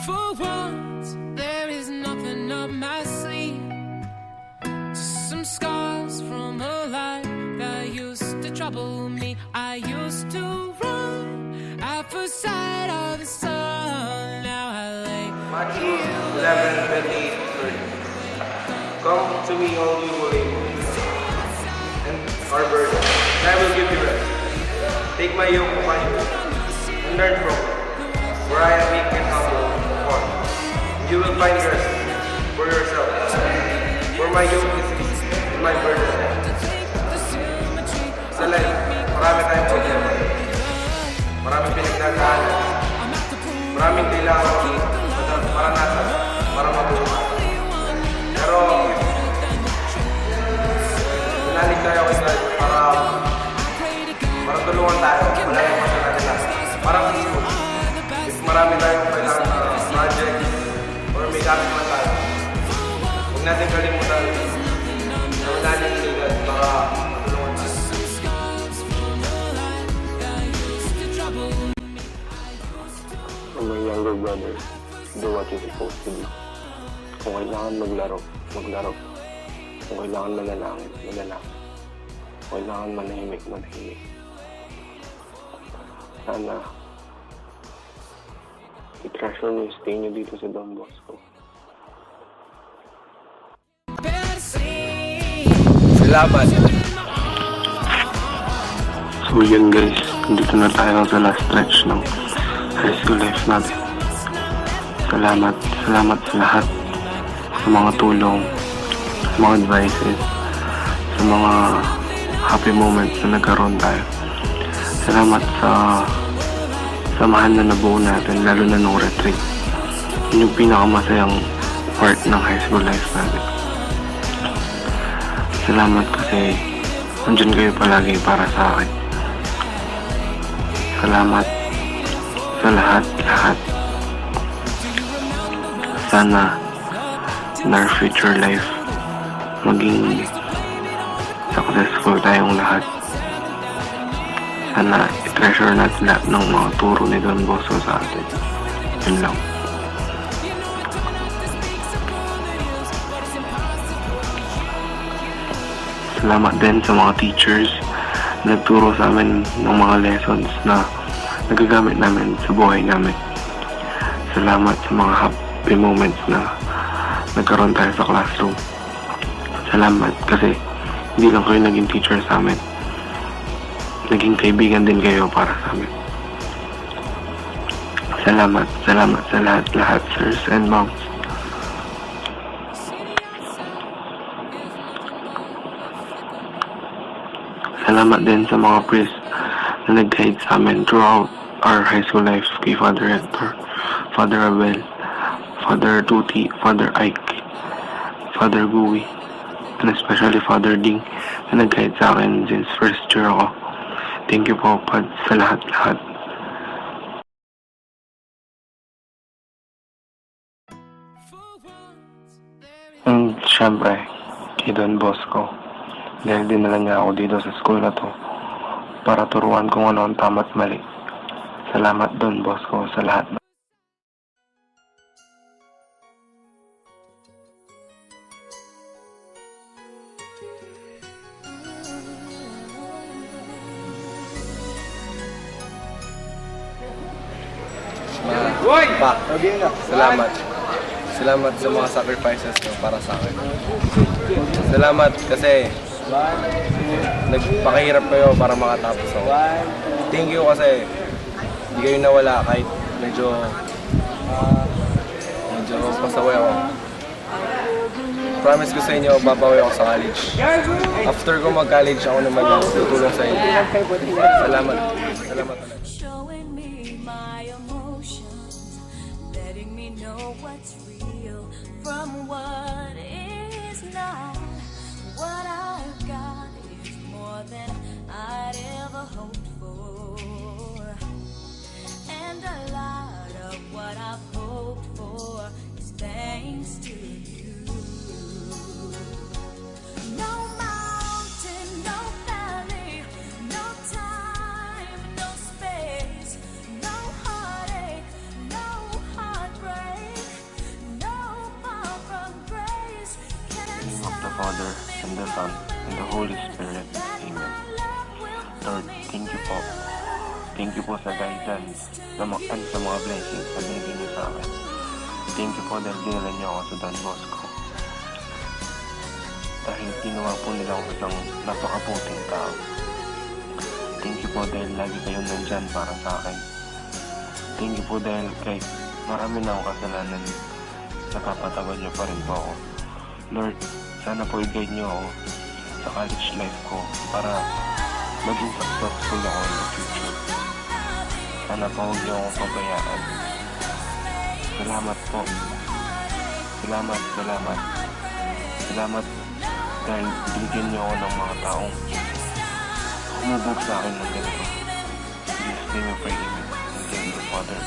For once, there is nothing up my sleeve. Just some scars from a life that used to trouble me. I used to run at first sight of the sun. Now I lay Matthew 11:28-30. Come to me, all you who labor and are burdened, and I will give you rest. Take my yoke upon you and learn from me, for I am meek and humble of heart. You will find rest for yourself. For my yoke is easy and my burden is light. Sa life, marami tayong problema. Maraming pinagdadaanan. Maraming kailangan maranasan para matuwa. Pero, nanalig tayo kay God para tulungan tayo. Wala yung masya natin lahat. Parang Facebook. If marami tayong kailangan na project or may gamit man tayo, huwag natin kalimutan na manalig kay God para matulungan tayo. For my younger brother, do what you're supposed to do. Kung kailangan maglaro, maglaro. Kung kailangan manalangin, manalangin. Kung kailangan manahimik, manahimik. Sana i-treasure niyo yung stay niyo dito sa Don Bosco. Salamat! So yun guys, dito na tayo sa last stretch ng high school life natin. Salamat sa lahat. Sa mga tulong, sa mga advices, sa mga happy moments na nagkaroon tayo. Salamat sa samahan na nabuo natin, lalo na nung retreat. Yun yung pinakamasayang part ng high school life natin. Salamat kasi nandyan kayo palagi para sa akin. Salamat sa lahat. Sana in our future life maging successful tayong lahat. Sana i-treasure natin lahat ng mga turo ni Don Bosco sa atin. Yun lang. Salamat din sa mga teachers na nagturo sa amin ng mga lessons na nagagamit namin sa buhay namin. Salamat sa mga happy moments na nagkaroon tayo sa classroom. Salamat kasi hindi lang kayo naging teacher sa amin. Naging kaibigan din kayo para sa amin. Salamat sa lahat, sirs and moms. Salamat din sa mga priest na nag-guide sa amin throughout our high school life, kay Father Hector, Father Abel, Father Tuti, Father Ike, Father Gui, and especially Father Ding na nag-guide sa akin since first year ako. Thank you po, Pad, sa lahat. And syempre, kay Don Bosco, dahil dinala niya ako dito sa school na to para turuan kung ano ang tama at mali. Salamat Don Bosco sa lahat. Salamat sa mga sacrifices mo para sa akin. Salamat kasi nagpakahirap kayo para makatapos ako. Thank you kasi hindi kayo nawala kahit medyo pasaway ako. Promise ko sa inyo, babawi ako sa college. After ko mag-college, ako naman yung tutulong sa inyo. Salamat ulit. Showing me my emotions, letting me know what's real from what is not. What I've got is more than I'd ever hoped for, and a lot of what I've hoped for is thanks to you. No mountain, no valley, no time, no space, no heartache, no heartbreak Father, and the Son, and the Holy Spirit. Amen. Lord, thank you po. Thank you po sa guidance and sa mga blessings na binigay niyo sa akin. Thank you po dahil dinala niyo ako sa Don Bosco. Dahil ginawa po nila ako isang napakabuting tao. Thank you po dahil lagi kayong nandyan para sa akin. Thank you po dahil kahit marami na akong kasalanan, napapatawad niyo pa rin po ako. Lord, sana po i-guide niyo ako sa college life ko para maging successful ako in the future. Sana po huwag niyo akong pabayaan. Salamat po. Salamat dahil binigyan niyo ako ng mga taong humubog sa akin ng ganito. In Jesus' name I pray, amen. In the name of the Father,